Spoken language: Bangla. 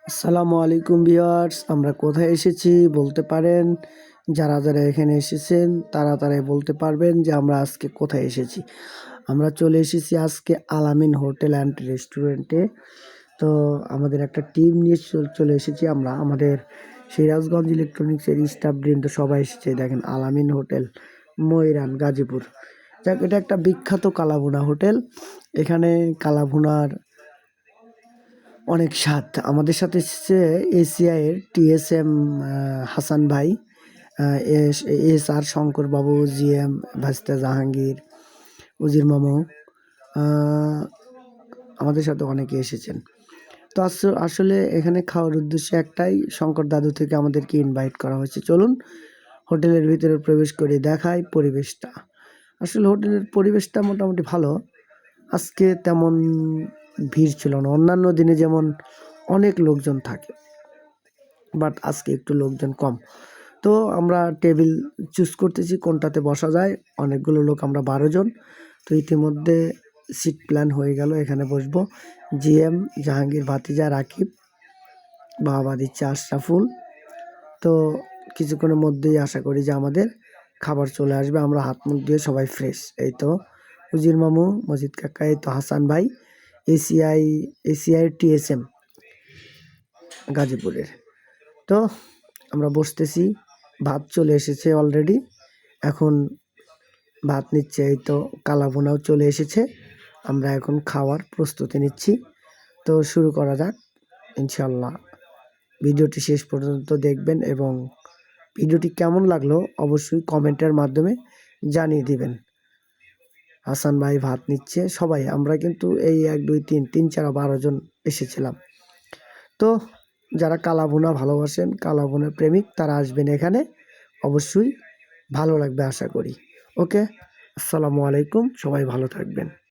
আসসালামু আলাইকুম ভিউয়ার্স, আমরা কোথায় এসেছি বলতে পারেন? যারা এখানে এসেছেন তারাই বলতে পারবেন যে আমরা আজকে কোথায় এসেছি। আমরা চলে এসেছি আজকে আলামিন হোটেল অ্যান্ড রেস্টুরেন্টে। তো আমাদের একটা টিম নিয়ে চলে এসেছি আমরা। আমাদের সিরাজগঞ্জ ইলেকট্রনিক্সের স্টাফবৃন্দ সবাই এসেছে। দেখেন আলামিন হোটেল, ময়রান, গাজীপুর। যাক, এটা একটা বিখ্যাত কালাভুনা হোটেল। এখানে কালাভুনার অনেক স্বাদ। আমাদের সাথে এসেছে এসিআইয়ের টিএসএম হাসান ভাই, এস আর শঙ্কর বাবু, জিএম ভাস্তা জাহাঙ্গীর, উজির মামু, আমাদের সাথে অনেকে এসেছেন। তো আসলে এখানে খাওয়ার উদ্দেশ্য একটাই, শঙ্কর দাদু থেকে আমাদেরকে ইনভাইট করা হয়েছে। চলুন হোটেলের ভিতরে প্রবেশ করে দেখাই পরিবেশটা। আসলে হোটেলের পরিবেশটা মোটামুটি ভালো। আজকে তেমন ভিড় ছিল না। অন্যান্য দিনে যেমন অনেক লোকজন থাকে, বাট আজকে একটু লোকজন কম। তো আমরা টেবিল চুজ করতেছি কোনটাতে বসা যায়। অনেকগুলো লোক, আমরা 12 জন। তো ইতিমধ্যে সিট প্ল্যান হয়ে গেল, এখানে বসবো। জিএম, জাহাঙ্গীর ভাতিজা, রাকিব, বাবা দিচ্ছে আশরাফুল। তো কিছুক্ষণের মধ্যেই আশা করি যে আমাদের খাবার চলে আসবে। আমরা হাত মুখ দিয়ে সবাই ফ্রেশ। এই তো উজির মামু, মজিদ কাকা, এই তো হাসান ভাই, এসিআই টিএসএম গাজীপুরের। তো আমরা বসতেছি, ভাত চলে এসেছে অলরেডি। এখন ভাত নিচ্ছে, এই তো কালাভুনাও চলে এসেছে। আমরা এখন খাওয়ার প্রস্তুতি নিচ্ছি। তো শুরু করা যাক ইনশাল্লাহ। ভিডিওটি শেষ পর্যন্ত দেখবেন এবং ভিডিওটি কেমন লাগলো অবশ্যই কমেন্টের মাধ্যমে জানিয়ে দিবেন। হাসান ভাই ভাত নিচ্ছে, সবাই আমরা কিন্তু এই 1 2 3 3 4 12 জন এসেছিলাম। তো যারা কালাভুনা ভালোবাসেন, কালাভুনা প্রেমিক, তারা আসবেন এখানে। অবশ্যই ভালো লাগবে আশা করি। ওকে, আসসালামু আলাইকুম, সবাই ভালো থাকবেন।